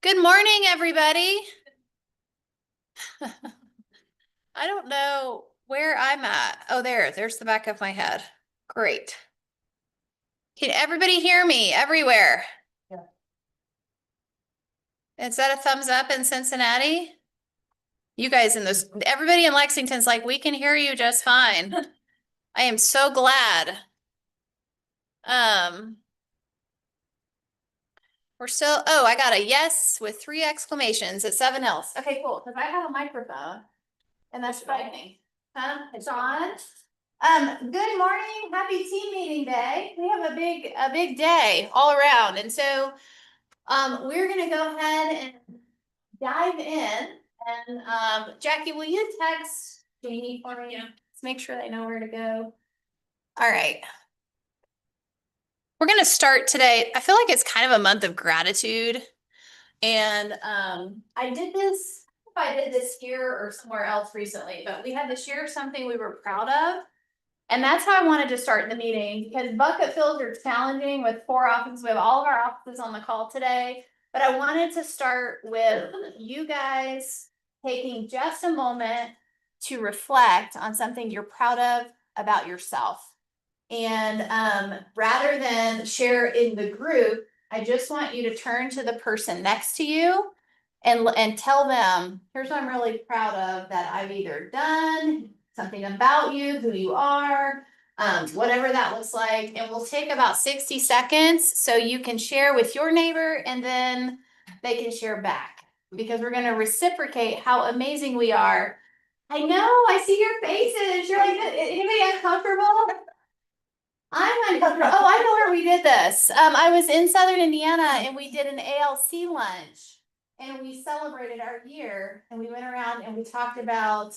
Good morning, everybody. I don't know where I'm at. Oh, there's the back of my head. Great. Can everybody hear me everywhere? Yeah. Is that a thumbs up in Cincinnati? You guys in this, everybody in Lexington's like, we can hear you just fine. I am so glad. Um, we're still, oh, I got a yes with 3 exclamations at 7 else. Okay, cool. Because I have a microphone and that's frightening. Huh? It's on. Good morning. Happy team meeting day. We have a big day all around. And so we're gonna go ahead and dive in. And Jackie, will you text Jamie for me? Yeah. Let's make sure they know where to go. All right. We're gonna start today. I feel like it's kind of a month of gratitude. And I did this, I don't know if I did this here or somewhere else recently, but we had to share something we were proud of. And that's how I wanted to start the meeting because bucket fills are challenging with 4 offices. We have all of our offices on the call today, but I wanted to start with you guys taking just a moment to reflect on something you're proud of about yourself. And rather than share in the group, I just want you to turn to the person next to you and tell them, here's what I'm really proud of that I've either done, something about you, who you are, whatever that looks like. And we'll take about 60 seconds so you can share with your neighbor and then they can share back because we're going to reciprocate how amazing we are. I know, I see your faces. You're like, anybody uncomfortable? I'm uncomfortable. Oh, I know where we did this. I was in Southern Indiana and we did an ALC lunch and we celebrated our year and we went around and we talked about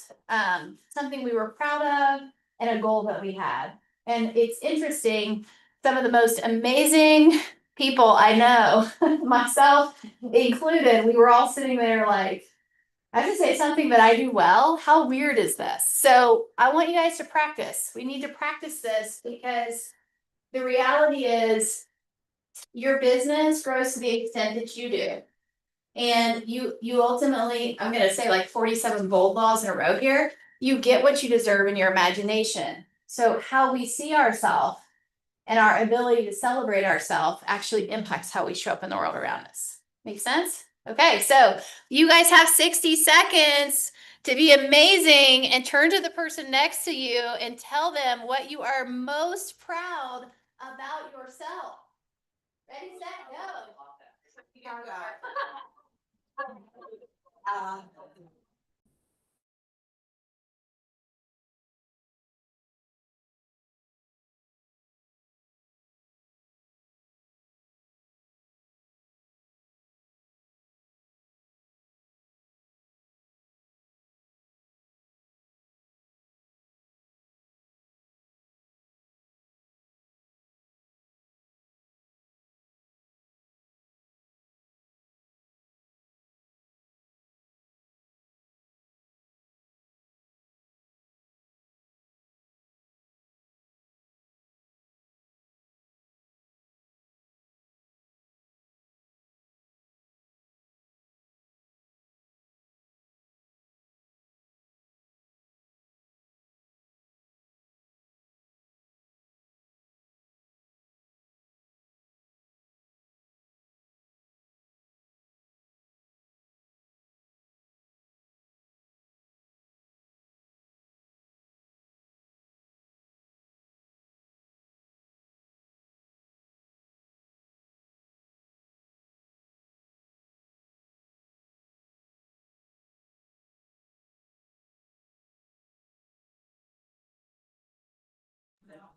something we were proud of and a goal that we had. And it's interesting, some of the most amazing people I know, myself included, we were all sitting there like, I have to say something that I do well. How weird is this? So I want you guys to practice. We need to practice this because the reality is your business grows to the extent that you do. And you ultimately, I'm gonna say like 47 bold laws in a row here, you get what you deserve in your imagination. So how we see ourselves and our ability to celebrate ourselves actually impacts how we show up in the world around us. Make sense? Okay, so you guys have 60 seconds to be amazing and turn to the person next to you and tell them what you are most proud about yourself. Ready, set, go.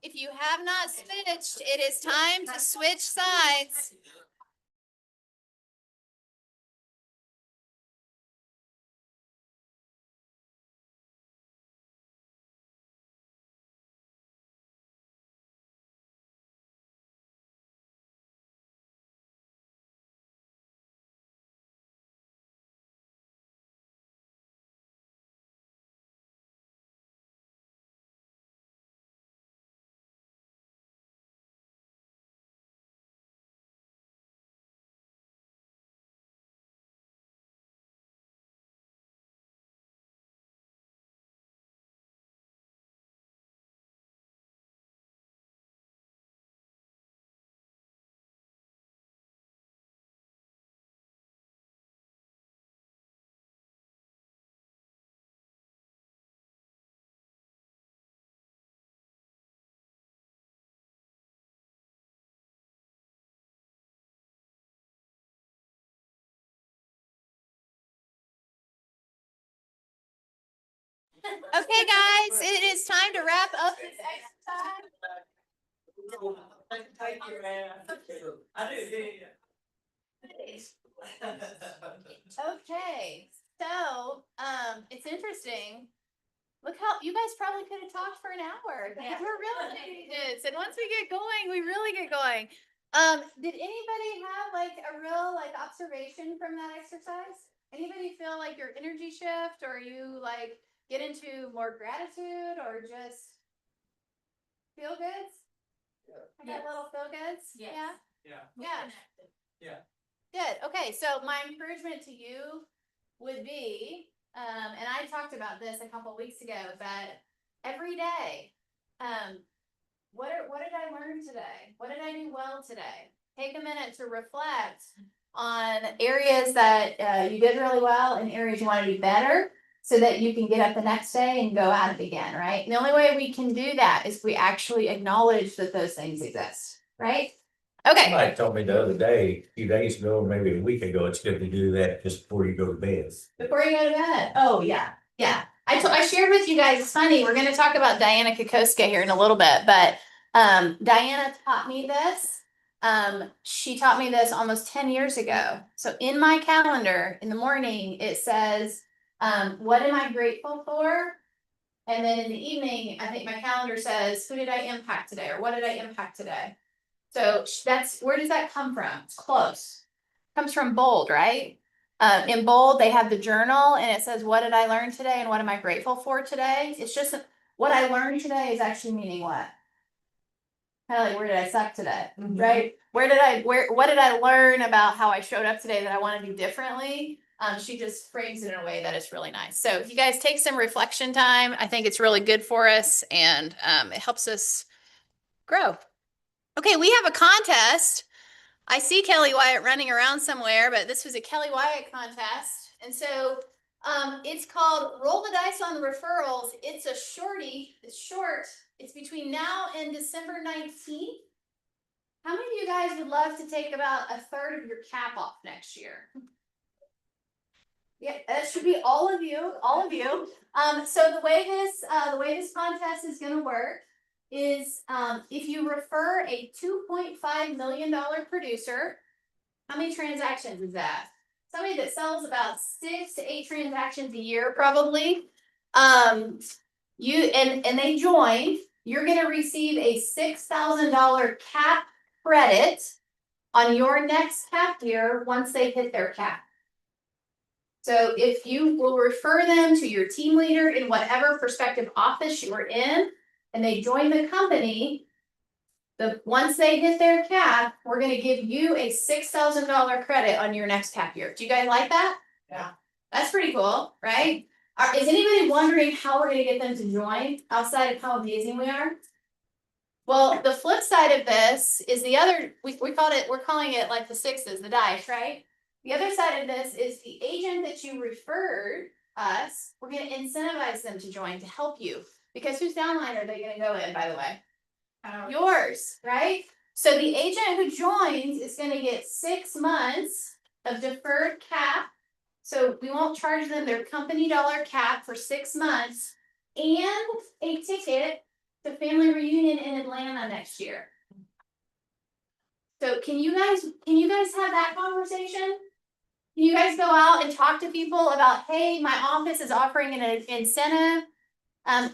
If you have not switched, it is time to switch sides. Okay, guys, it is time to wrap up this exercise. Thank you, man. I do, Okay, so, it's interesting. Look how, you guys probably could have talked for an hour. Yeah. We're really doing this, and once we get going, we really get going. Did anybody have like a real like observation from that exercise? Anybody feel like your energy shift, or you like get into more gratitude, or just feel goods? I got little feel goods? Yes. Yeah? Yeah. Yeah. Good. Okay, so my encouragement to you would be, and I talked about this a couple weeks ago, but every day, what did I learn today? What did I do well today? Take a minute to reflect on areas that you did really well and areas you want to do better, so that you can get up the next day and go at it again, right? And the only way we can do that is we actually acknowledge that those things exist, right? Okay. Somebody told me the other day, a few days ago, or maybe a week ago, it's good to do that just before you go to bed. Before you go to bed. Oh, yeah. Yeah. I shared with you guys, it's funny, we're gonna talk about Diana Kokoska here in a little bit, but Diana taught me this. She taught me this almost 10 years ago. So in my calendar in the morning, it says, what am I grateful for? And then in the evening, I think my calendar says, who did I impact today, or what did I impact today? So that's, where does that come from? It's close. Comes from Bold, right? In Bold, they have the journal and it says, what did I learn today and what am I grateful for today? It's just what I learned today is actually meaning what? Kind of like, where did I suck today? Right? What did I learn about how I showed up today that I want to do differently? She just frames it in a way that is really nice. So if you guys take some reflection time, I think it's really good for us, and it helps us grow. Okay, we have a contest. I see Kelly Wyatt running around somewhere, but this was a Kelly Wyatt contest. And so it's called Roll the Dice on the Referrals. It's a shorty. It's short. It's between now and December 19th. How many of you guys would love to take about a third of your cap off next year? Yeah, that should be all of you, all of you. So the way this contest is going to work is, if you refer a $2.5 million producer, how many transactions is that? Somebody that sells about 6 to 8 transactions a year, probably. You and they join, you're going to receive a $6,000 cap credit on your next cap year once they hit their cap. So if you will refer them to your team leader in whatever prospective office you are in, and they join the company, once they hit their cap, we're gonna give you a $6,000 credit on your next cap year. Do you guys like that? Yeah. That's pretty cool, right? Is anybody wondering how we're gonna get them to join outside of how amazing we are? Well, the flip side of this is the other, we're calling it like the sixes, the dice, right? The other side of this is the agent that you referred us, we're gonna incentivize them to join to help you. Because whose downline are they gonna go in, by the way? Yours, right? So the agent who joins is gonna get 6 months of deferred cap. So we won't charge them their company dollar cap for 6 months, and a ticket to family reunion in Atlanta next year. So can you guys have that conversation? Can you guys go out and talk to people about, hey, my office is offering an incentive.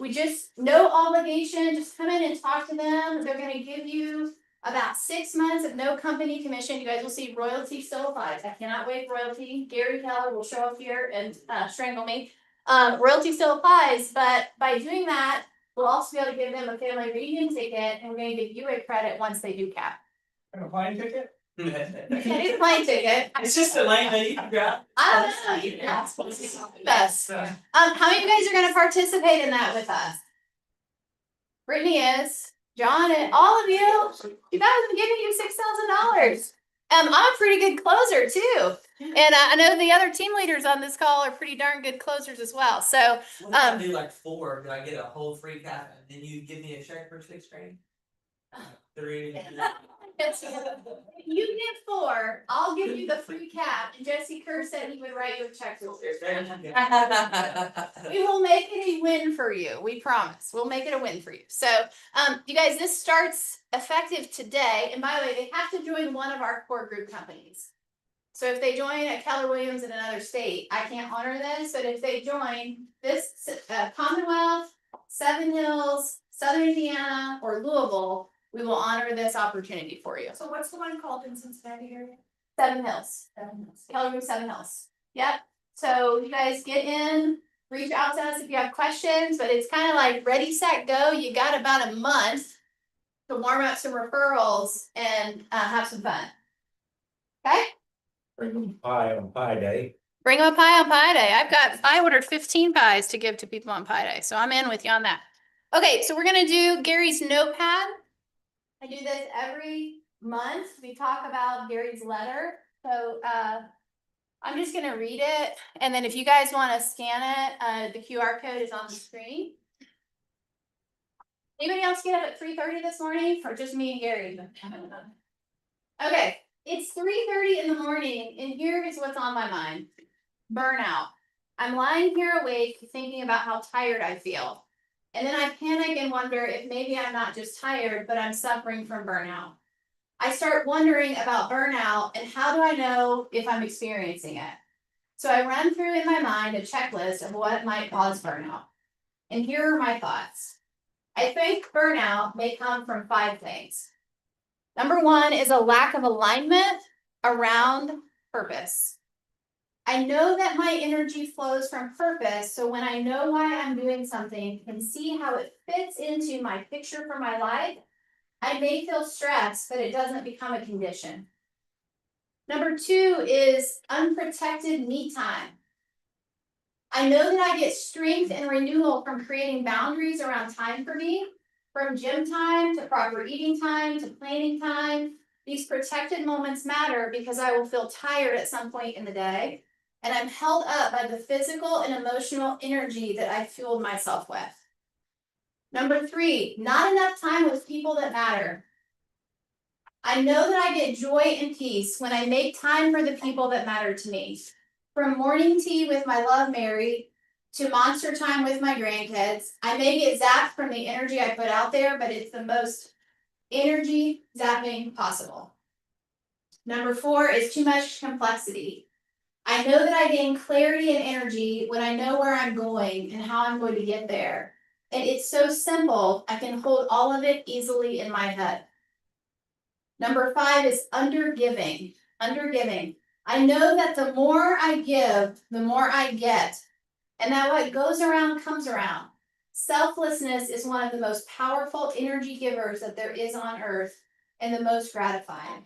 We just, no obligation, just come in and talk to them. They're gonna give you about 6 months of no company commission. You guys will see royalty still applies. I cannot waive royalty. Gary Keller will show up here and strangle me. Royalty still applies, but by doing that, we'll also be able to give them a family reunion ticket, and we're gonna give you a credit once they do cap. And a plane ticket? It's a plane ticket. It's just a lane that you can grab. I don't know. Yeah. Best. How many of you guys are gonna participate in that with us? Brittany is, John, and all of you. You guys have given you $6,000. I'm a pretty good closer too. And I know the other team leaders on this call are pretty darn good closers as well. So What if I do like 4? Do I get a whole free cap and then you give me a check for $6 grand? 3. You get 4, I'll give you the free cap, and Jesse Kerr said he would write you a check. We will make it a win for you, we promise, we'll make it a win for you. So, you guys, this starts effective today, and by the way, they have to join one of our core group companies. So if they join at Keller Williams in another state, I can't honor this, but if they join this, Commonwealth, Seven Hills, Southern Indiana, or Louisville, we will honor this opportunity for you. So what's the one called in Cincinnati area? Seven Hills. Keller Williams Seven Hills. Yep. So you guys get in, reach out to us if you have questions, but it's kind of like ready, set, go. You got about a month to warm up some referrals and have some fun. Okay? Bring them pie on Pie Day. Bring them a pie on Pie Day. I ordered 15 pies to give to people on Pie Day, so I'm in with you on that. Okay, so we're gonna do Gary's notepad. I do this every month. We talk about Gary's letter. So I'm just gonna read it, and then if you guys want to scan it, the QR code is on the screen. Anybody else get up at 3:30 this morning, or just me and Gary? Okay, it's 3:30 in the morning, and here is what's on my mind. Burnout. I'm lying here awake thinking about how tired I feel. And then I panic and wonder if maybe I'm not just tired, but I'm suffering from burnout. I start wondering about burnout and how do I know if I'm experiencing it? So I run through in my mind a checklist of what might cause burnout. And here are my thoughts. I think burnout may come from 5 things. Number 1 is a lack of alignment around purpose. I know that my energy flows from purpose, so when I know why I'm doing something and see how it fits into my picture for my life, I may feel stressed, but it doesn't become a condition. Number 2 is unprotected me time. I know that I get strength and renewal from creating boundaries around time for me, from gym time to proper eating time to planning time. These protected moments matter because I will feel tired at some point in the day. And I'm held up by the physical and emotional energy that I fueled myself with. Number 3, not enough time with people that matter. I know that I get joy and peace when I make time for the people that matter to me. From morning tea with my love Mary to monster time with my grandkids, I may get zapped from the energy I put out there, but it's the most energy zapping possible. Number 4 is too much complexity. I know that I gain clarity and energy when I know where I'm going and how I'm going to get there. And it's so simple, I can hold all of it easily in my head. Number 5 is undergiving. Undergiving. I know that the more I give, the more I get. And that what goes around comes around. Selflessness is one of the most powerful energy givers that there is on earth and the most gratifying.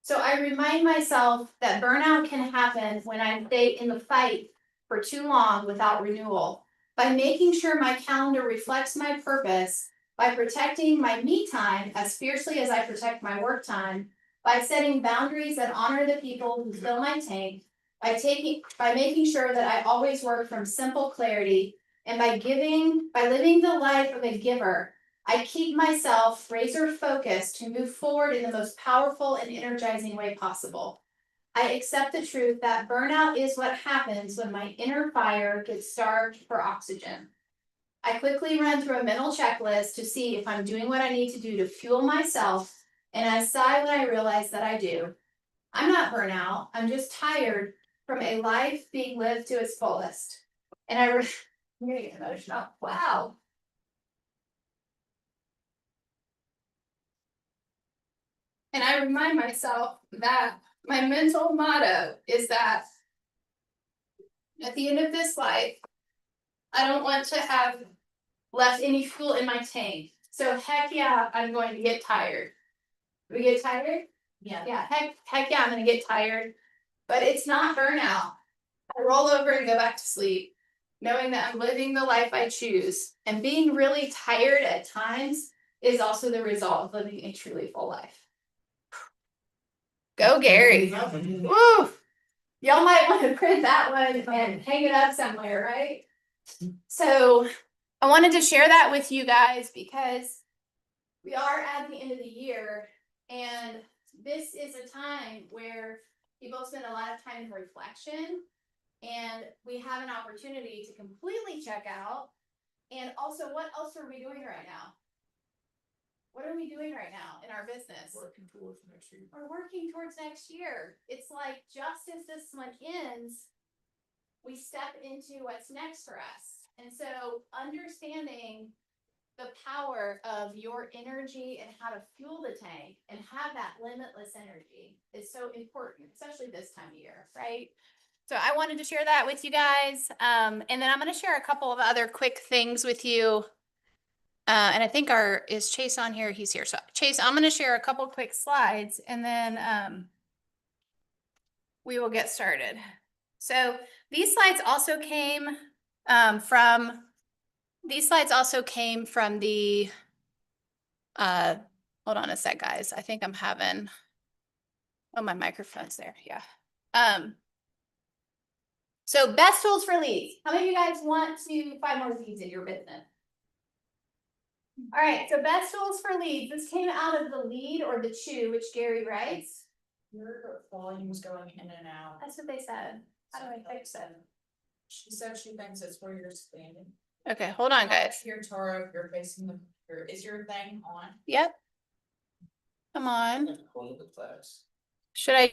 So I remind myself that burnout can happen when I stay in the fight for too long without renewal. By making sure my calendar reflects my purpose, by protecting my me time as fiercely as I protect my work time, by setting boundaries that honor the people who fill my tank, by making sure that I always work from simple clarity, and by living the life of a giver, I keep myself razor focused to move forward in the most powerful and energizing way possible. I accept the truth that burnout is what happens when my inner fire gets starved for oxygen. I quickly run through a mental checklist to see if I'm doing what I need to do to fuel myself, and I sigh when I realize that I do. I'm not burnout, I'm just tired from a life being lived to its fullest. And I'm gonna get emotional. Wow. And I remind myself that my mental motto is that at the end of this life, I don't want to have left any fuel in my tank. So heck yeah, I'm going to get tired. We get tired? Yeah. Yeah, heck yeah, I'm gonna get tired. But it's not burnout. I roll over and go back to sleep, knowing that I'm living the life I choose. And being really tired at times is also the result of living a truly full life. Go Gary. Woo! Y'all might want to print that one and hang it up somewhere, right? So I wanted to share that with you guys because we are at the end of the year, and this is a time where people spend a lot of time in reflection, and we have an opportunity to completely check out. And also, what else are we doing right now? What are we doing right now in our business? Working towards next year. We're working towards next year. It's like just as this one ends, we step into what's next for us. And so understanding the power of your energy and how to fuel the tank and have that limitless energy is so important, especially this time of year, right? So I wanted to share that with you guys. And then I'm going to share a couple of other quick things with you. And I think is Chase on here? He's here. So Chase, I'm going to share a couple quick slides and then we will get started. So these slides also came from the, hold on a sec, guys. I think I'm having, oh, my microphone's there. Yeah. So best tools for leads. How many of you guys want to find more leads in your business? All right, so best tools for leads. This came out of the Lead or the Chew, which Gary writes. Your volume's going in and out. That's what they said. How do I fix it? She said she thinks it's where you're standing. Okay, hold on, guys. Here, Tara, if you're facing the, is your thing on? Yep. Come on. Hold the class. Should I?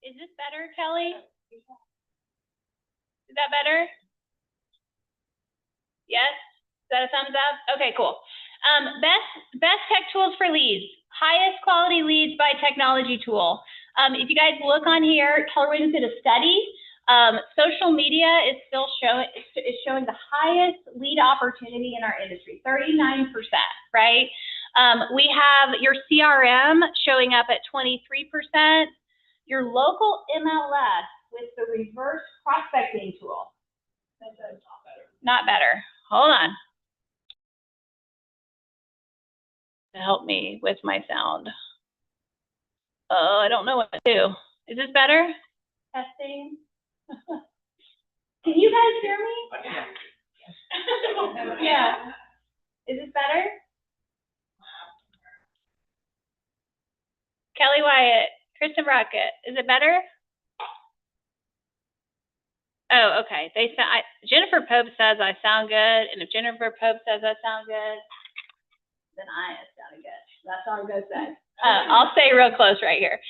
Is this better, Kelly? Is that better? Yes? Is that a thumbs up? Okay, cool. Best tech tools for leads. Highest quality leads by technology tool. If you guys look on here, Keller Williams did a study. Social media is still showing the highest lead opportunity in our industry, 39%, right? We have your CRM showing up at 23%. Your local MLS with the reverse prospecting tool. Not better. Hold on. To help me with my sound. Oh, I don't know what to do. Is this better? Testing. Can you guys hear me? Yeah. Is this better? Kelly Wyatt, Kristen Rocket, is it better? Oh, okay. Jennifer Pope says I sound good, and if Jennifer Pope says I sound good, then I sound good. That's all I'm gonna say. I'll stay real close right here.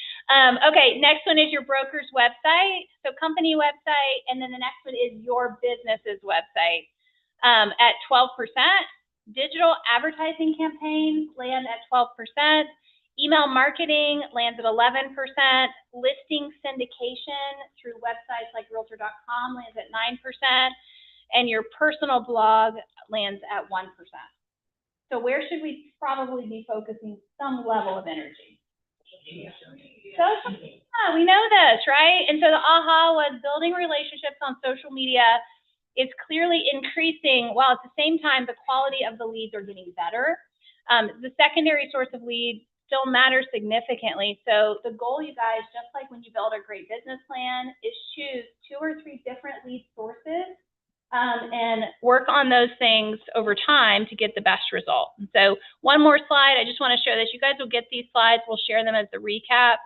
Okay, next one is your broker's website. So company website, and then the next one is your business's website. At 12%, digital advertising campaigns land at 12%. Email marketing lands at 11%. Listing syndication through websites like Realtor.com lands at 9%. And your personal blog lands at 1%. So where should we probably be focusing some level of energy? Social media. We know this, right? And so the aha was building relationships on social media is clearly increasing, while at the same time the quality of the leads are getting better. The secondary source of leads still matters significantly. So the goal, you guys, just like when you build a great business plan, is choose 2 or 3 different lead sources and work on those things over time to get the best result. And so one more slide. I just want to show this. You guys will get these slides. We'll share them as the recap.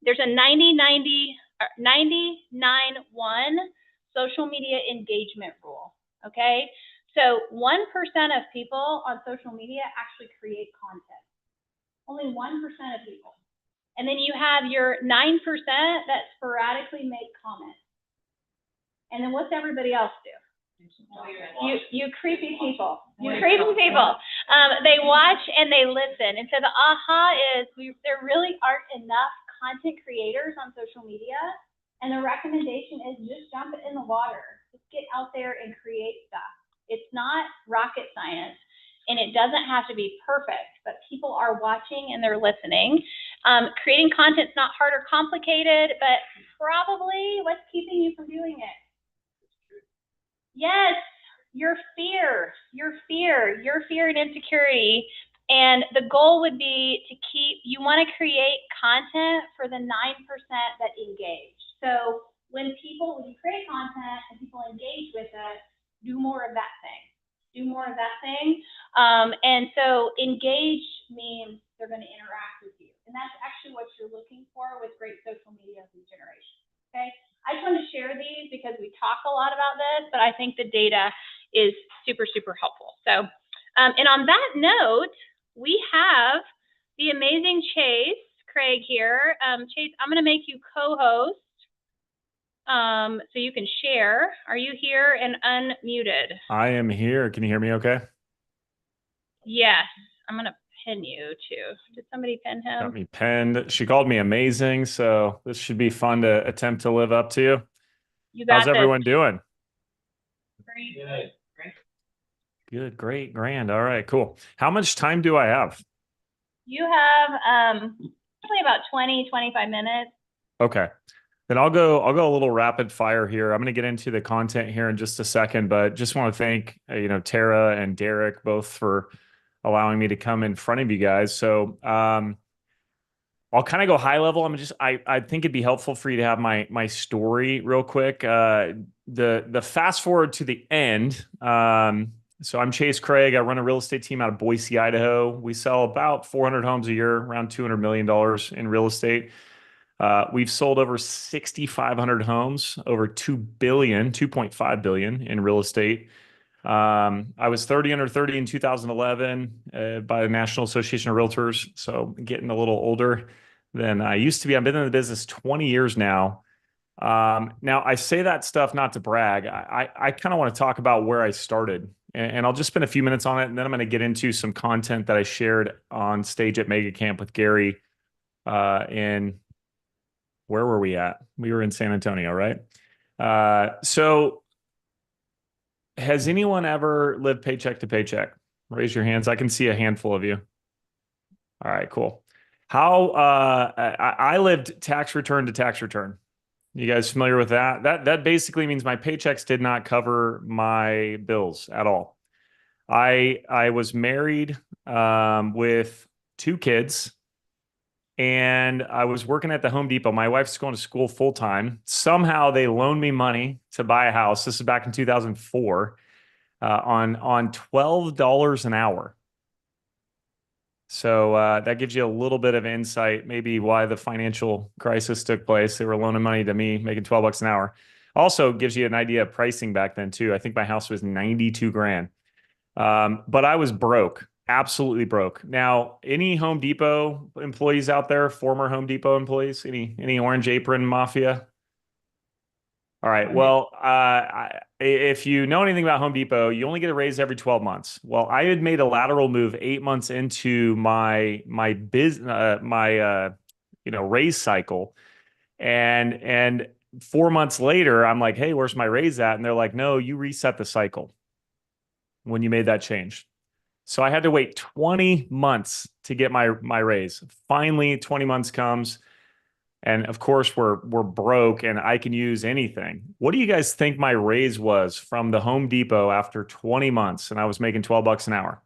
There's a 90-90-9-1 social media engagement rule, okay? So 1% of people on social media actually create content. Only 1% of people. And then you have your 9% that sporadically make comments. And then what's everybody else do? You creepy people. You creepy people. They watch and they listen. And so the aha is there really aren't enough content creators on social media. And the recommendation is just jump it in the water. Just get out there and create stuff. It's not rocket science. And it doesn't have to be perfect, but people are watching and they're listening. Creating content's not hard or complicated, but probably what's keeping you from doing it? Yes, your fear and insecurity. And the goal would be to you want to create content for the 9% that engage. So when you create content and people engage with it, do more of that thing. Do more of that thing. And so engage means they're going to interact with you. And that's actually what you're looking for with great social media lead generation. Okay. I just want to share these because we talk a lot about this, but I think the data is super, super helpful. So, and on that note, we have the amazing Chase Craig here. Chase, I'm going to make you co-host so you can share. Are you here and unmuted? I am here. Can you hear me okay? Yes. I'm going to pin you too. Did somebody pin him? Got me pinned. She called me amazing, so this should be fun to attempt to live up to. You got How's everyone doing? Great. Good, great, grand. All right, cool. How much time do I have? You have probably about 20, 25 minutes. Okay. Then I'll go a little rapid fire here. I'm going to get into the content here in just a second, but just want to thank Tara and Derek both for allowing me to come in front of you guys. So I'll kind of go high level. I think it'd be helpful for you to have my story real quick. The fast forward to the end. So I'm Chase Craig. I run a real estate team out of Boise, Idaho. We sell about 400 homes a year, around $200 million in real estate. We've sold over 6,500 homes, over $2.5 billion in real estate. I was 30 under 30 in 2011 by the National Association of Realtors. So getting a little older than I used to be. I've been in the business 20 years now. Now I say that stuff not to brag. I kind of want to talk about where I started, and I'll just spend a few minutes on it. And then I'm going to get into some content that I shared on stage at Mega Camp with Gary, in where were we at? We were in San Antonio, right? So has anyone ever lived paycheck to paycheck? Raise your hands. I can see a handful of you. All right, cool. How I lived tax return to tax return. You guys familiar with that? That basically means my paychecks did not cover my bills at all. I was married with 2 kids, and I was working at the Home Depot. My wife's going to school full time. Somehow they loaned me money to buy a house. This is back in 2004 on $12 an hour. So that gives you a little bit of insight, maybe why the financial crisis took place. They were loaning money to me, making $12 an hour. Also gives you an idea of pricing back then too. I think my house was 92 grand. But I was broke, absolutely broke. Now, any Home Depot employees out there, former Home Depot employees, any Orange Apron Mafia? All right. Well, if you know anything about Home Depot, you only get a raise every 12 months. Well, I had made a lateral move 8 months into my raise cycle, and 4 months later, I'm like, hey, where's my raise at? And they're like, no, you reset the cycle when you made that change. So I had to wait 20 months to get my raise. Finally, 20 months comes. And of course, we're broke and I can use anything. What do you guys think my raise was from the Home Depot after 20 months and I was making $12 an hour?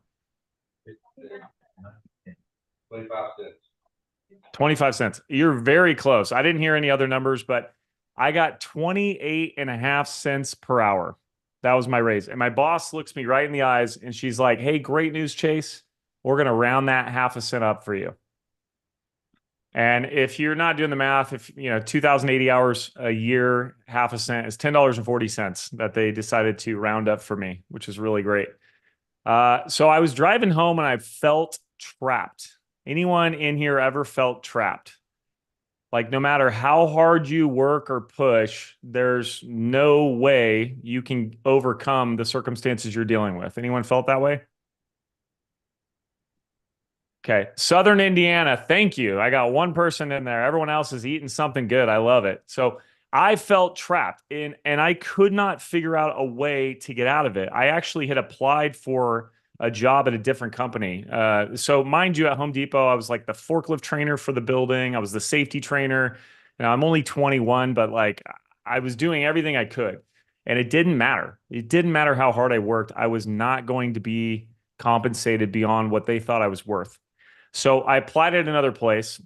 25 cents. 25 cents. You're very close. I didn't hear any other numbers, but I got 28.5 cents per hour. That was my raise. And my boss looks me right in the eyes and she's like, hey, great news, Chase. We're going to round that 0.5 cent up for you. And if you're not doing the math, if 2,080 hours a year, 0.5 cent is $10.40 that they decided to round up for me, which is really great. So I was driving home and I felt trapped. Anyone in here ever felt trapped? Like no matter how hard you work or push, there's no way you can overcome the circumstances you're dealing with. Anyone felt that way? Okay. Southern Indiana. Thank you. I got one person in there. Everyone else is eating something good. I love it. So I felt trapped and I could not figure out a way to get out of it. I actually had applied for a job at a different company. So mind you, at Home Depot, I was like the forklift trainer for the building. I was the safety trainer. Now I'm only 21, but like I was doing everything I could and it didn't matter. It didn't matter how hard I worked. I was not going to be compensated beyond what they thought I was worth. So I applied at another place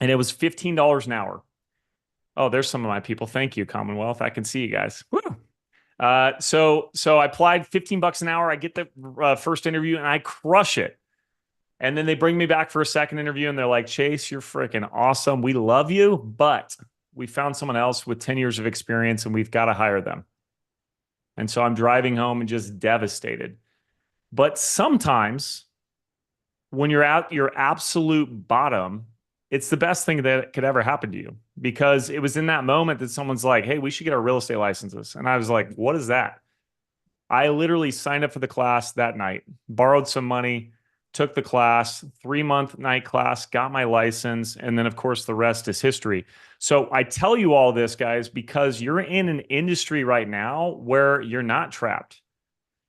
and it was $15 an hour. Oh, there's some of my people. Thank you, Commonwealth. I can see you guys. Woo. So I applied $15 an hour. I get the first interview and I crush it. And then they bring me back for a second interview and they're like, Chase, you're freaking awesome. We love you, but we found someone else with 10 years of experience and we've got to hire them. And so I'm driving home and just devastated. But sometimes when you're at your absolute bottom, it's the best thing that could ever happen to you, because it was in that moment that someone's like, hey, we should get our real estate licenses. And I was like, what is that? I literally signed up for the class that night, borrowed some money, took the class, 3-month night class, got my license. And then of course the rest is history. So I tell you all this, guys, because you're in an industry right now where you're not trapped.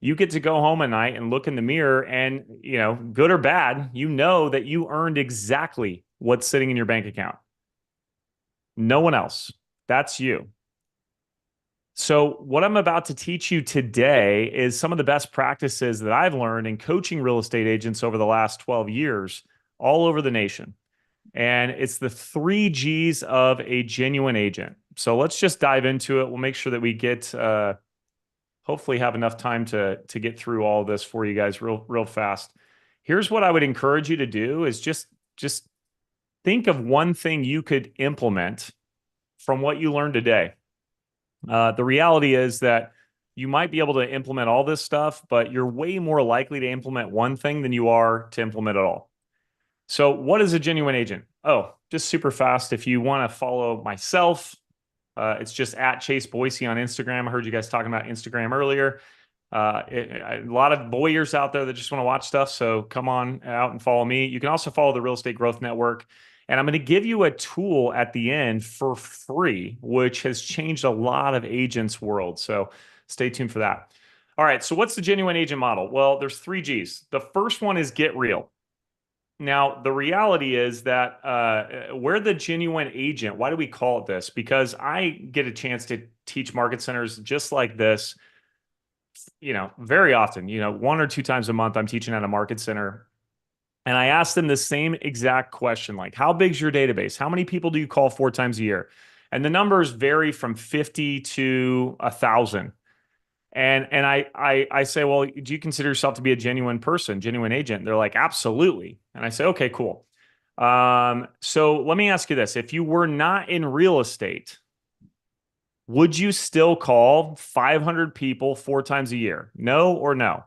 You get to go home at night and look in the mirror and, you know, good or bad, you know that you earned exactly what's sitting in your bank account. No one else. That's you. So what I'm about to teach you today is some of the best practices that I've learned in coaching real estate agents over the last 12 years all over the nation. And it's the 3 G's of a genuine agent. So let's just dive into it. We'll make sure that we get, hopefully have enough time to get through all of this for you guys real fast. Here's what I would encourage you to do is just think of one thing you could implement from what you learned today. The reality is that you might be able to implement all this stuff, but you're way more likely to implement one thing than you are to implement it all. So what is a genuine agent? Oh, just super fast. If you want to follow myself, it's just at Chase Boise on Instagram. I heard you guys talking about Instagram earlier. A lot of boyers out there that just want to watch stuff. So come on out and follow me. You can also follow the Real Estate Growth Network. And I'm going to give you a tool at the end for free, which has changed a lot of agents' world. So stay tuned for that. All right. So what's the genuine agent model? Well, there's 3 G's. The first one is get real. Now, the reality is that we're the genuine agent. Why do we call it this? Because I get a chance to teach market centers just like this, you know, very often, you know, 1 or 2 times a month, I'm teaching at a market center. And I asked them the same exact question, like, how big's your database? How many people do you call 4 times a year? And the numbers vary from 50 to 1,000. And I say, well, do you consider yourself to be a genuine person, genuine agent? And they're like, absolutely. And I say, okay, cool. So let me ask you this. If you were not in real estate, would you still call 500 people 4 times a year? No or no?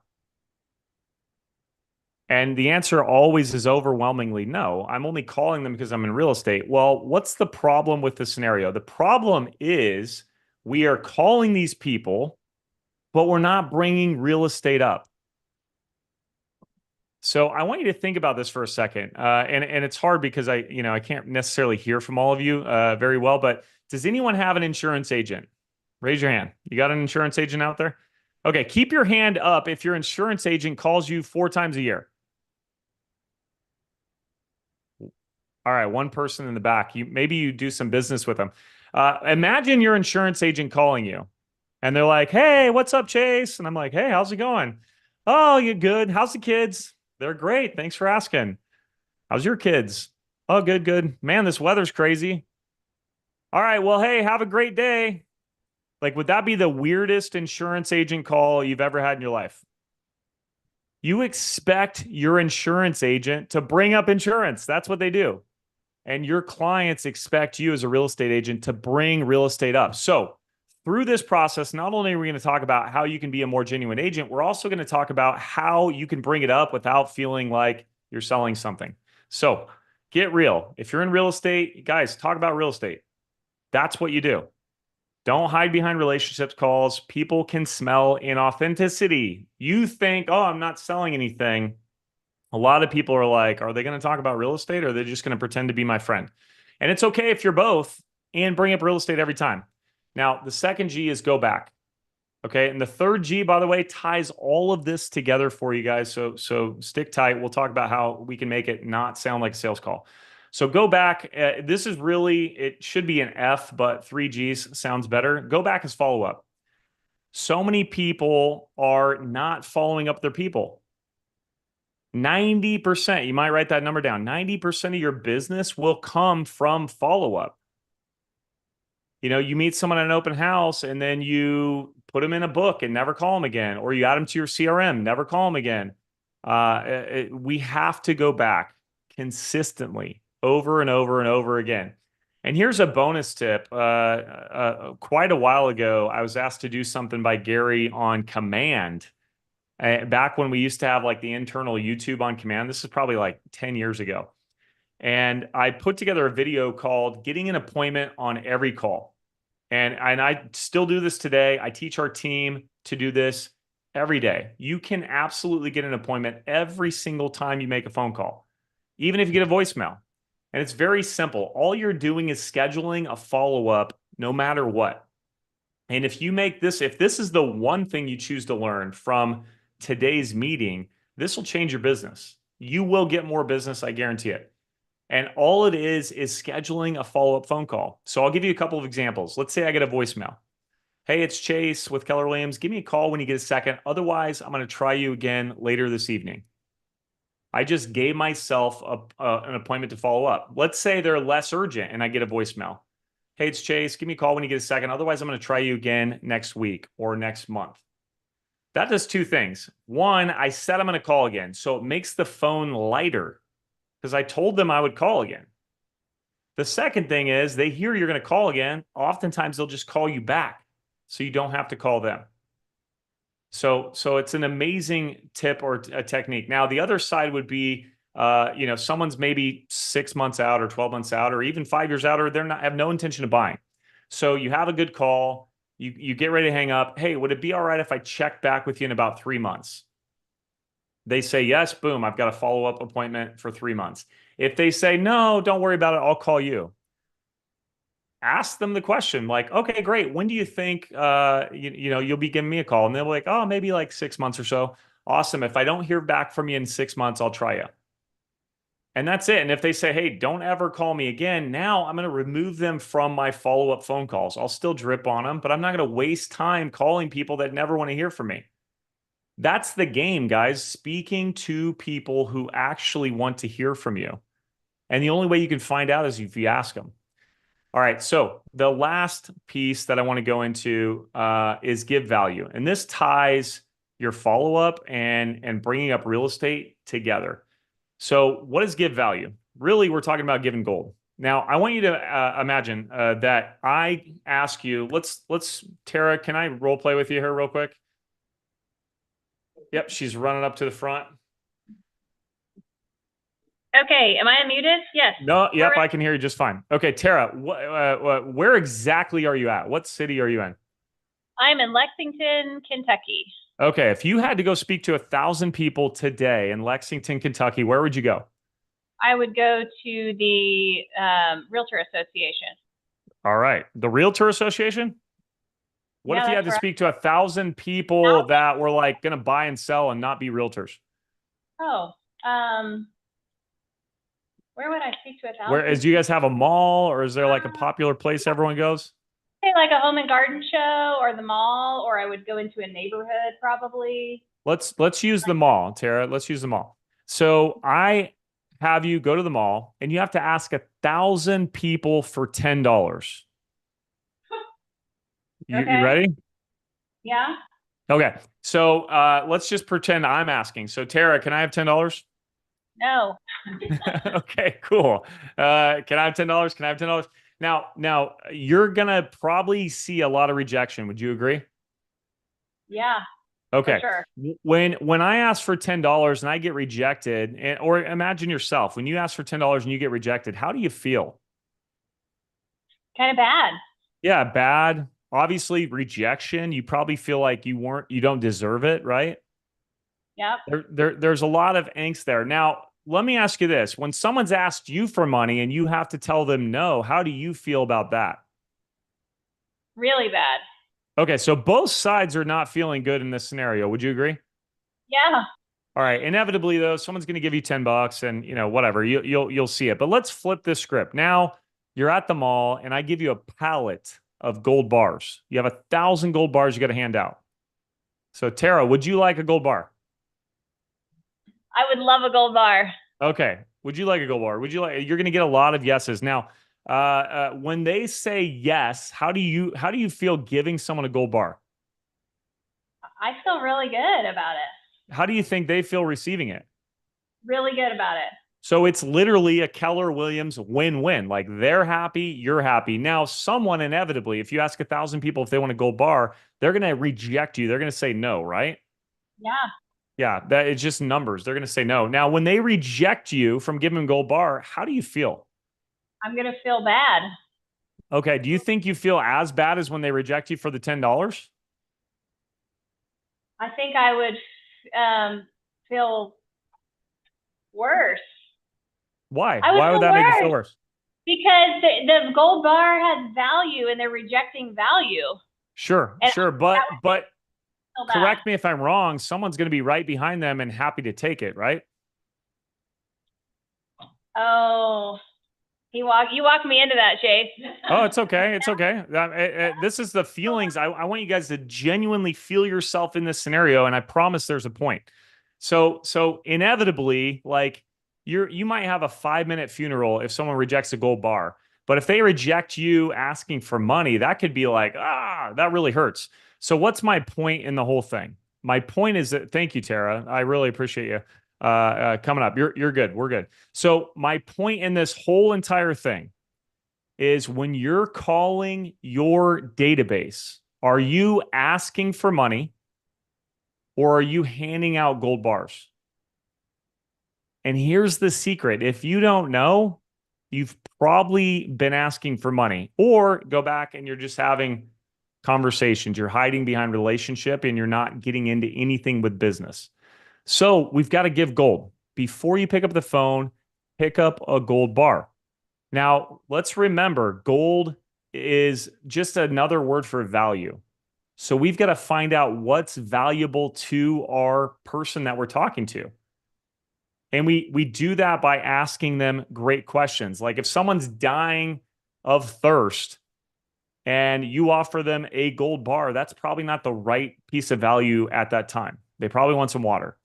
And the answer always is overwhelmingly no. I'm only calling them because I'm in real estate. Well, what's the problem with the scenario? The problem is we are calling these people, but we're not bringing real estate up. So I want you to think about this for a second. And it's hard because I can't necessarily hear from all of you very well, but does anyone have an insurance agent? Raise your hand. You got an insurance agent out there? Okay, keep your hand up if your insurance agent calls you 4 times a year. All right, one person in the back. Maybe you do some business with them. Imagine your insurance agent calling you. And they're like, hey, what's up, Chase? And I'm like, hey, how's it going? Oh, you good? How's the kids? They're great. Thanks for asking. How's your kids? Oh, good, good. Man, this weather's crazy. All right, well, hey, have a great day. Like, would that be the weirdest insurance agent call you've ever had in your life? You expect your insurance agent to bring up insurance. That's what they do. And your clients expect you as a real estate agent to bring real estate up. So through this process, not only are we going to talk about how you can be a more genuine agent, we're also going to talk about how you can bring it up without feeling like you're selling something. So get real. If you're in real estate, guys, talk about real estate. That's what you do. Don't hide behind relationships calls. People can smell inauthenticity. You think, oh, I'm not selling anything. A lot of people are like, are they going to talk about real estate or are they just going to pretend to be my friend? And it's okay if you're both and bring up real estate every time. Now, the second G is go back. Okay. And the third G, by the way, ties all of this together for you guys. So stick tight. We'll talk about how we can make it not sound like a sales call. So go back. This is really, it should be an F, but 3 G's sounds better. Go back is follow up. So many people are not following up their people. 90%, you might write that number down. 90% of your business will come from follow up. You know, you meet someone at an open house and then you put them in a book and never call them again, or you add them to your CRM, never call them again. We have to go back consistently over and over and over again. And here's a bonus tip. Quite a while ago, I was asked to do something by Gary on command. Back when we used to have like the internal YouTube on command, this is probably like 10 years ago. And I put together a video called Getting an Appointment on Every Call. And I still do this today. I teach our team to do this every day. You can absolutely get an appointment every single time you make a phone call, even if you get a voicemail. And it's very simple. All you're doing is scheduling a follow-up no matter what. And if this is the one thing you choose to learn from today's meeting, this will change your business. You will get more business, I guarantee it. And all it is scheduling a follow-up phone call. So I'll give you a couple of examples. Let's say I get a voicemail. Hey, it's Chase with Keller Williams. Give me a call when you get a second. Otherwise, I'm going to try you again later this evening. I just gave myself an appointment to follow up. Let's say they're less urgent and I get a voicemail. Hey, it's Chase. Give me a call when you get a second. Otherwise, I'm going to try you again next week or next month. That does two things. One, I said I'm going to call again. So it makes the phone lighter because I told them I would call again. The second thing is they hear you're going to call again. Oftentimes, they'll just call you back so you don't have to call them. So it's an amazing tip or a technique. Now, the other side would be, someone's maybe 6 months out or 12 months out or even 5 years out, or have no intention of buying. So you have a good call, you get ready to hang up. Hey, would it be all right if I check back with you in about 3 months? They say yes, boom, I've got a follow-up appointment for 3 months. If they say, no, don't worry about it, I'll call you. Ask them the question like, okay, great. When do you think, you'll be giving me a call? And they'll be like, oh, maybe like 6 months or so. Awesome. If I don't hear back from you in 6 months, I'll try you. And that's it. And if they say, hey, don't ever call me again, now I'm going to remove them from my follow-up phone calls. I'll still drip on them, but I'm not going to waste time calling people that never want to hear from me. That's the game, guys. Speaking to people who actually want to hear from you. And the only way you can find out is if you ask them. All right, so the last piece that I want to go into is give value. And this ties your follow-up and bringing up real estate together. So what is give value? Really, we're talking about giving gold. Now, I want you to imagine that I ask you, let's Tara, can I role play with you here real quick? Yep, she's running up to the front. Okay, am I unmuted? Yes. No, yep, I can hear you just fine. Okay, Tara, where exactly are you at? What city are you in? I'm in Lexington, Kentucky. Okay, if you had to go speak to 1,000 people today in Lexington, Kentucky, where would you go? I would go to the Realtor Association. All right, the Realtor Association? What if you had to speak to 1,000 people that were like going to buy and sell and not be realtors? Oh, where would I speak to 1,000? Do you guys have a mall or is there like a popular place everyone goes? Like a home and garden show or the mall, or I would go into a neighborhood probably. Let's use the mall, Tara. Let's use the mall. So I have you go to the mall and you have to ask 1,000 people for $10. You ready? Yeah. Okay. So let's just pretend I'm asking. So Tara, can I have $10? No. Okay, cool. Can I have $10? Can I have $10? Now you're gonna probably see a lot of rejection. Would you agree? Yeah. Okay. Sure. When I ask for $10 and I get rejected, or imagine yourself when you ask for $10 and you get rejected, how do you feel? Kind of bad. Yeah, bad. Obviously, rejection. You probably feel like you don't deserve it, right? Yep. There's a lot of angst there. Now, let me ask you this. When someone's asked you for money and you have to tell them no, how do you feel about that? Really bad. Okay, so both sides are not feeling good in this scenario. Would you agree? Yeah. All right. Inevitably, though, someone's going to give you $10 and, whatever, you'll see it. But let's flip this script. Now you're at the mall and I give you a pallet of gold bars. You have 1,000 gold bars you got to hand out. So Tara, would you like a gold bar? I would love a gold bar. Okay. Would you like a gold bar? You're going to get a lot of yeses. Now, When they say yes, how do you feel giving someone a gold bar? I feel really good about it. How do you think they feel receiving it? Really good about it. So it's literally a Keller Williams win-win. Like they're happy, you're happy. Now, someone inevitably, if you ask 1,000 people if they want a gold bar, they're going to reject you. They're going to say no, right? Yeah. Yeah, that it's just numbers. They're going to say no. Now, when they reject you from giving them a gold bar, how do you feel? I'm going to feel bad. Okay, do you think you feel as bad as when they reject you for the $10? I think I would feel worse. Why? I would Why would feel that make you feel worse. worse? Because the gold bar has value and they're rejecting value. Sure, And sure, that but Feel bad. correct me if I'm wrong, someone's going to be right behind them and happy to take it, right? Oh, you walked me into that, Chase. Oh, it's okay. It's okay. This is the feelings. I want you guys to genuinely feel yourself in this scenario, and I promise there's a point. So inevitably, like you might have a 5-minute funeral if someone rejects a gold bar, but if they reject you asking for money, that could be like, that really hurts. So what's my point in the whole thing? My point is that, thank you, Tara. I really appreciate you coming up. You're good. We're good. So my point in this whole entire thing is when you're calling your database, are you asking for money or are you handing out gold bars? And here's the secret. If you don't know, you've probably been asking for money, or go back and you're just having conversations. You're hiding behind relationship and you're not getting into anything with business. So we've got to give gold. Before you pick up the phone, pick up a gold bar. Now, let's remember, gold is just another word for value. So we've got to find out what's valuable to our person that we're talking to. And we do that by asking them great questions. Like if someone's dying of thirst and you offer them a gold bar, that's probably not the right piece of value at that time. They probably want some water.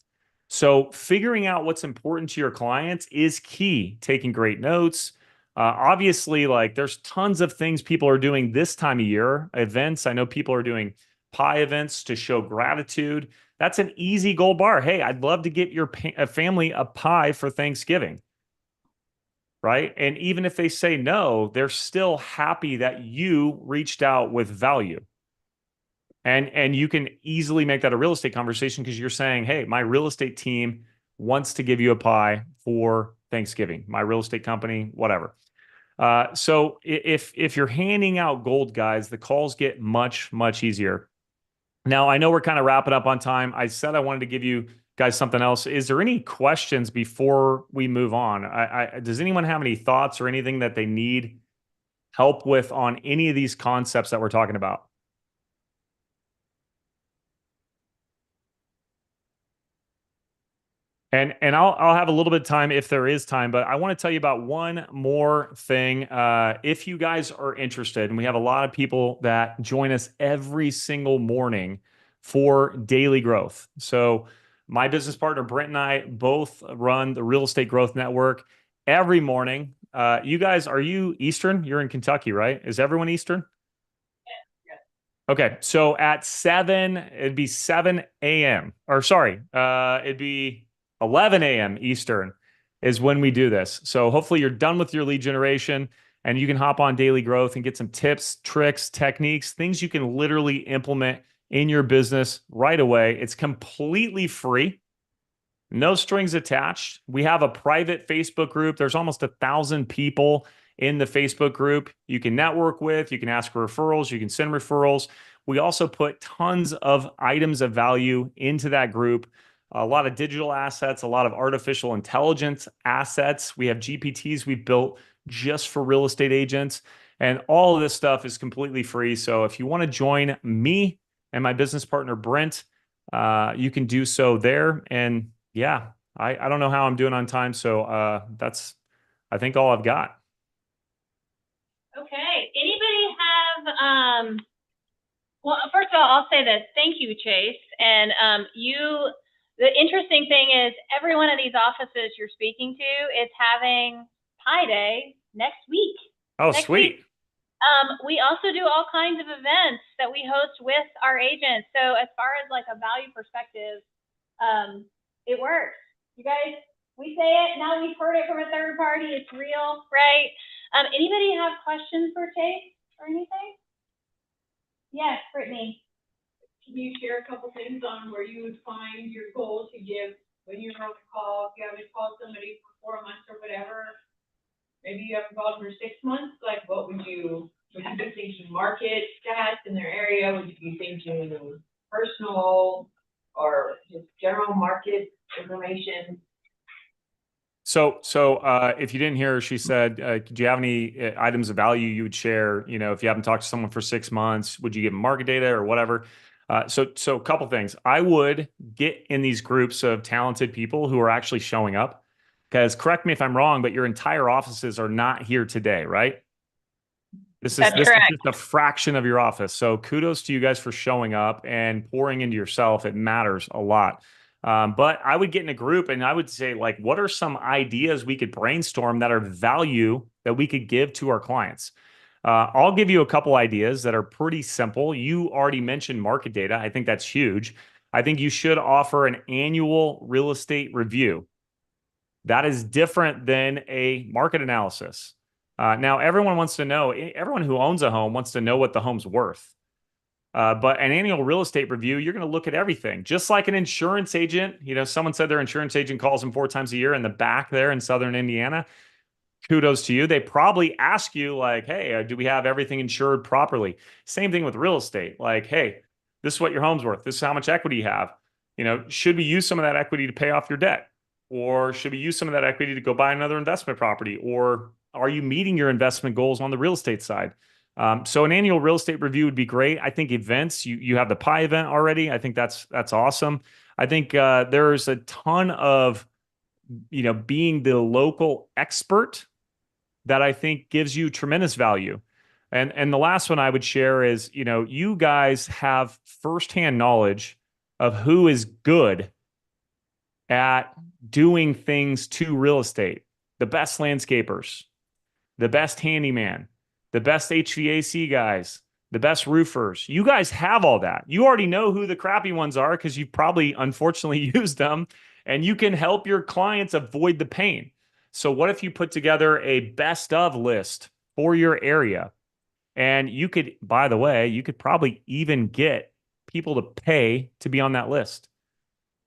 So figuring out what's important to your clients is key. Taking great notes. Obviously, like there's tons of things people are doing this time of year. Events. I know people are doing pie events to show gratitude. That's an easy gold bar. Hey, I'd love to get your family a pie for Thanksgiving. Right? And even if they say no, they're still happy that you reached out with value. And you can easily make that a real estate conversation because you're saying, hey, my real estate team wants to give you a pie for Thanksgiving, my real estate company, whatever. So if you're handing out gold, guys, the calls get much, much easier. Now, I know we're kind of wrapping up on time. I said I wanted to give you guys something else. Is there any questions before we move on? Does anyone have any thoughts or anything that they need help with on any of these concepts that we're talking about? And I'll have a little bit of time if there is time, but I want to tell you about one more thing. If you guys are interested, and we have a lot of people that join us every single morning for daily growth. So my business partner, Brent, and I both run the Real Estate Growth Network every morning. You guys, are you Eastern? You're in Kentucky, right? Is everyone Eastern? Yeah. Okay. So at 7, it'd be 7 a.m. Or sorry, it'd be 11 a.m. Eastern is when we do this. So hopefully you're done with your lead generation and you can hop on Daily Growth and get some tips, tricks, techniques, things you can literally implement in your business right away. It's completely free. No strings attached. We have a private Facebook group. There's almost 1,000 people in the Facebook group you can network with. You can ask for referrals. You can send referrals. We also put tons of items of value into that group. A lot of digital assets, a lot of artificial intelligence assets. We have GPTs we've built just for real estate agents. And all of this stuff is completely free. So if you want to join me and my business partner, Brent, you can do so there. And yeah, I don't know how I'm doing on time. So that's, I think, all I've got. Okay. Anybody have, well, first of all, I'll say this. Thank you, Chase. And the interesting thing is every one of these offices you're speaking to is having Pie Day next week. Oh, Next sweet. We also do all kinds of events that we host with our agents. So as far as like a value perspective, it works. You guys, we say it, now we've heard it from a third party, it's real, right? Anybody have questions for Chase or anything? Yes, Brittany. Can you share a couple things on where you would find your goal to give when you're on a call, if you haven't called somebody for 4 months or whatever? Maybe you haven't called for 6 months, like what would you be thinking market stats in their area? Would you be thinking personal or just general market information? So, if you didn't hear her, she said, do you have any items of value you would share? You know, if you haven't talked to someone for 6 months, would you give them market data or whatever? So a couple things. I would get in these groups of talented people who are actually showing up, because correct me if I'm wrong, but your entire offices are not here today, right? This is just a fraction of your office. So kudos to you guys for showing up and pouring into yourself. It matters a lot. But I would get in a group and I would say, like, what are some ideas we could brainstorm that are value that we could give to our clients? I'll give you a couple ideas that are pretty simple. You already mentioned market data. I think that's huge. I think you should offer an annual real estate review. That is different than a market analysis. Now, everyone wants to know, everyone who owns a home wants to know what the home's worth. But an annual real estate review, you're going to look at everything. Just like an insurance agent, you know, someone said their insurance agent calls them 4 times a year in the back there in Southern Indiana. Kudos to you. They probably ask you like, hey, do we have everything insured properly? Same thing with real estate. Like, hey, this is what your home's worth. This is how much equity you have. You know, should we use some of that equity to pay off your debt? Or should we use some of that equity to go buy another investment property? Or are you meeting your investment goals on the real estate side? So an annual real estate review would be great. I think events, you have the PI event already. I think that's awesome. I think there's a ton of, you know, being the local expert that I think gives you tremendous value. And the last one I would share is, you know, you guys have firsthand knowledge of who is good at doing things to real estate. The best landscapers, the best handyman, the best HVAC guys, the best roofers. You guys have all that. You already know who the crappy ones are because you've probably unfortunately used them, and you can help your clients avoid the pain. So what if you put together a best of list for your area? And you could, by the way, you could probably even get people to pay to be on that list,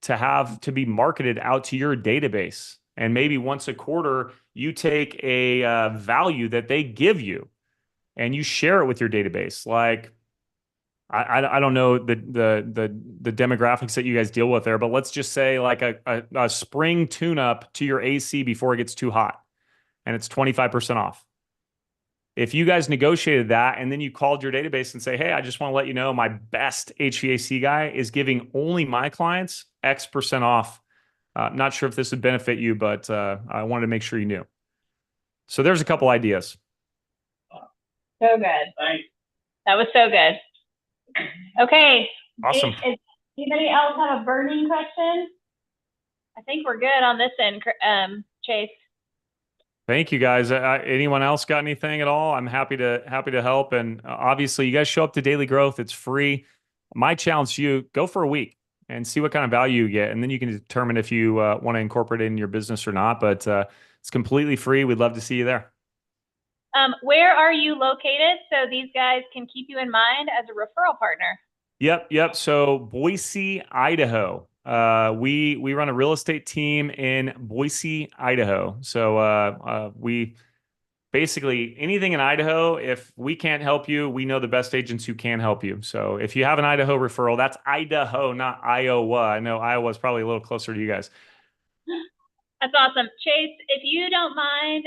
to be marketed out to your database. And maybe once a quarter, you take a value that they give you and you share it with your database. Like, I don't know the demographics that you guys deal with there, but let's just say like a spring tune-up to your AC before it gets too hot, and it's 25% off. If you guys negotiated that and then you called your database and say, hey, I just want to let you know my best HVAC guy is giving only my clients X% off. Not sure if this would benefit you, but I wanted to make sure you knew. So there's a couple ideas. So good. Thanks. That was so good. Okay. Awesome. Does anybody else have a burning question? I think we're good on this end, Chase. Thank you, guys. Anyone else got anything at all? I'm happy to help. And obviously, you guys show up to Daily Growth. It's free. My challenge to you: go for a week and see what kind of value you get, and then you can determine if you want to incorporate it in your business or not. But it's completely free. We'd love to see you there. Where are you located so these guys can keep you in mind as a referral partner? Yep. So Boise, Idaho. We run a real estate team in Boise, Idaho. So we basically anything in Idaho, if we can't help you, we know the best agents who can help you. So if you have an Idaho referral, that's Idaho, not Iowa. I know Iowa is probably a little closer to you guys. That's awesome. Chase, if you don't mind,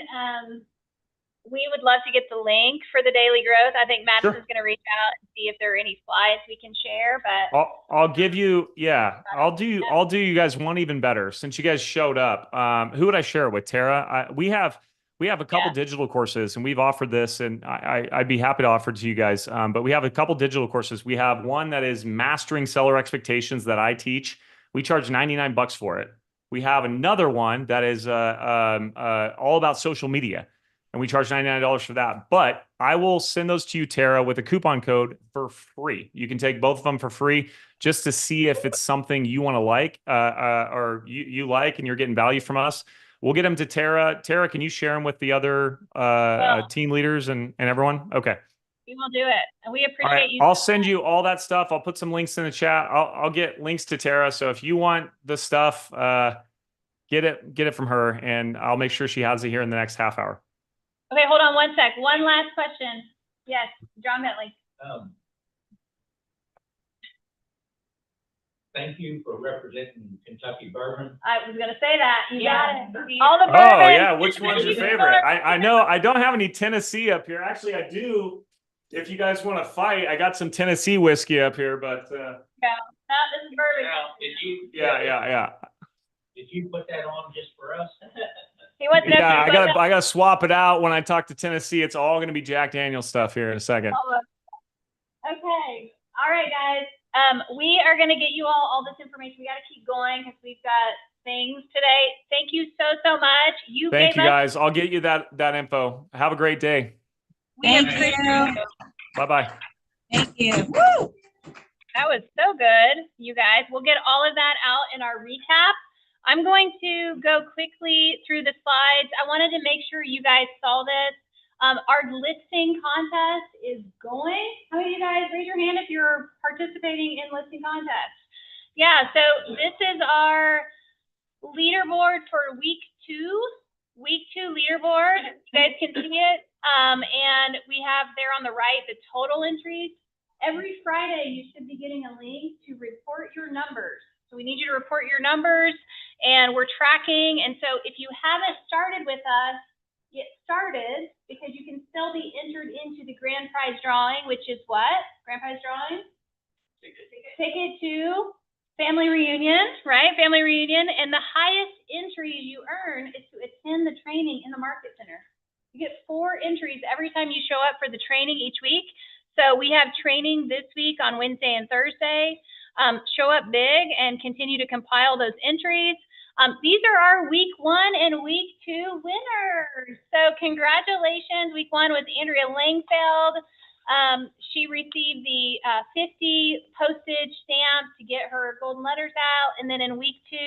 we would love to get the link for the Daily Growth. I think Madison's going to reach out and see if there are any slides we can share. But I'll give you, I'll do you guys one even better. Since you guys showed up, who would I share it with? Tara. We have a couple digital courses, and we've offered this, and I'd be happy to offer it to you guys. But we have a couple digital courses. We have one that is Mastering Seller Expectations that I teach. We charge $99 for it. We have another one that is all about social media. and we charge $99 for that. But I will send those to you, Tara, with a coupon code for free. You can take both of them for free just to see if it's something you want to like, or you like, and you're getting value from us. We'll get them to Tara. Tara, can you share them with the other team leaders and everyone? Okay. We will do it, and we All appreciate right. you. I'll send you all that stuff. I'll put some links in the chat. I'll get links to Tara. So if you want the stuff, get it from her, and I'll make sure she has it here in the next half hour. Okay, hold on one sec. One last question. Yes, John Bentley. Thank you for representing Kentucky bourbon. I was gonna say that. You Yeah. got it. All the bourbon. Oh yeah, which one's your favorite? I know I don't have any Tennessee up here. Actually, I do. If you guys want to fight, I got some Tennessee whiskey up here, but No, this is bourbon. Did you? yeah. Did you put that on just for us? He wants to know if Yeah, you I gotta swap it out when I talk to Tennessee. It's all gonna be Jack Daniel's stuff here in a second. Okay. All right, guys. We are going to get you all this information. We got to keep going because we've got things today. Thank you so much. Thank you, guys. I'll get you that info. Have a great day. Thank you. Bye-bye. Thank you. Woo! That was so good, you guys. We'll get all of that out in our recap. I'm going to go quickly through the slides. I wanted to make sure you guys saw this. Our listing contest is going. How many of you guys raise your hand if you're participating in listing contest? Yeah, so this is our leaderboard for week two leaderboard. You guys can see it. And we have there on the right the total entries. Every Friday, you should be getting a link to report your numbers. So we need you to report your numbers, and we're tracking. And so if you haven't started with us, get started, because you can still be entered into the grand prize drawing, which is what? Grand prize drawing? Ticket to family reunion, right? Family reunion. And the highest entry you earn is to attend the training in the market center. You get 4 entries every time you show up for the training each week. So we have training this week on Wednesday and Thursday. Show up big and continue to compile those entries. These are our week 1 and week 2 winners. So congratulations. Week 1 was Andrea Langfeld. She received the 50 postage stamp to get her golden letters out. And then in week 2,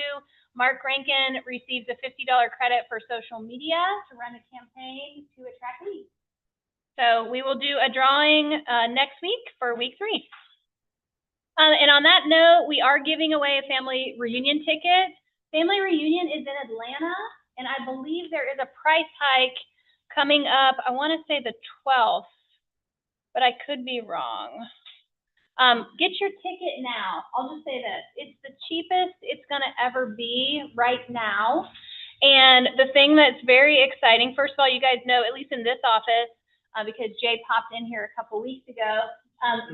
Mark Rankin receives a $50 credit for social media to run a campaign to attract leads. So we will do a drawing next week for week 3. And on that note, we are giving away a family reunion ticket. Family reunion is in Atlanta, and I believe there is a price hike coming up. I want to say the 12th, but I could be wrong. Get your ticket now. I'll just say this. It's the cheapest it's going to ever be right now. And the thing that's very exciting, first of all, you guys know, at least in this office, because Jay popped in here a couple weeks ago,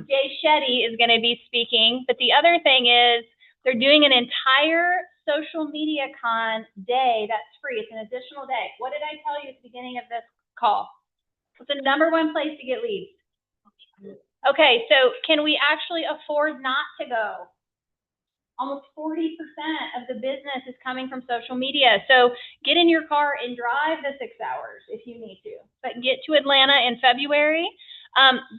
Jay Shetty is going to be speaking. But the other thing is they're doing an entire social media con day that's free. It's an additional day. What did I tell you at the beginning of this call? It's the #1 place to get leads. Okay, so can we actually afford not to go? Almost 40% of the business is coming from social media. So get in your car and drive the 6 hours if you need to, but get to Atlanta in February.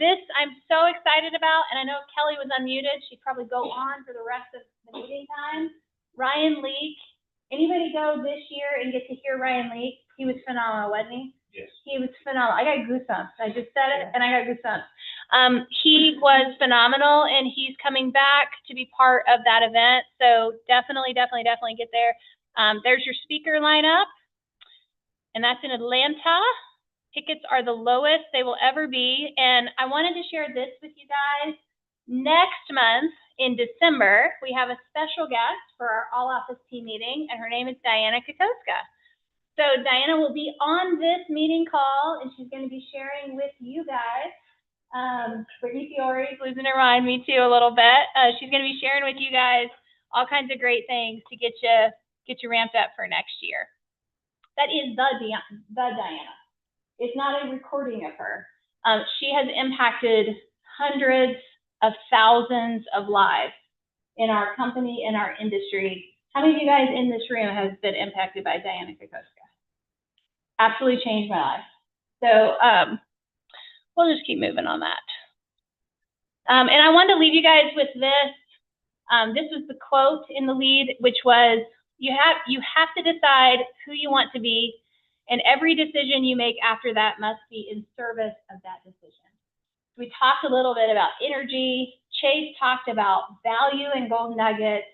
This I'm so excited about, and I know if Kelly was unmuted, she'd probably go on for the rest of the meeting time. Ryan Leak, anybody go this year and get to hear Ryan Leak? He was phenomenal, wasn't he? Yes. He was phenomenal. I got goosebumps. I just said it and I got goosebumps. He was phenomenal, and he's coming back to be part of that event. So definitely get there. There's your speaker lineup, and that's in Atlanta. Tickets are the lowest they will ever be. And I wanted to share this with you guys. Next month in December, we have a special guest for our all office team meeting, and her name is Diana Kokoska. So Diana will be on this meeting call, and she's going to be sharing with you guys. Brittany Fiore is losing her mind, me too, a little bit. She's going to be sharing with you guys all kinds of great things to get you ramped up for next year. That is the Diana. It's not a recording of her. She has impacted hundreds of thousands of lives in our company, in our industry. How many of you guys in this room have been impacted by Diana Kokoska? Absolutely changed my life. So, we'll just keep moving on that. And I wanted to leave you guys with this. This was the quote in the lead, which was, you have to decide who you want to be, and every decision you make after that must be in service of that decision. We talked a little bit about energy. Chase talked about value and gold nuggets.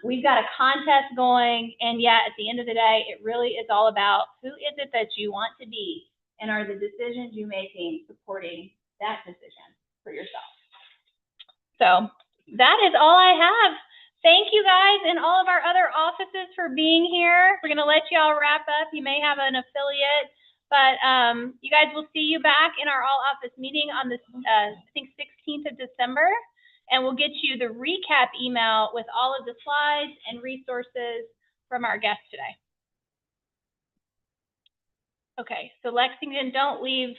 We've got a contest going, and yet at the end of the day, it really is all about who is it that you want to be, and are the decisions you making supporting that decision for yourself. So that is all I have. Thank you guys and all of our other offices for being here. We're gonna let y'all wrap up. You may have an affiliate, but you guys will see you back in our all office meeting on this, I think 16th of December. And we'll get you the recap email with all of the slides and resources from our guests today. Okay, so Lexington, don't leave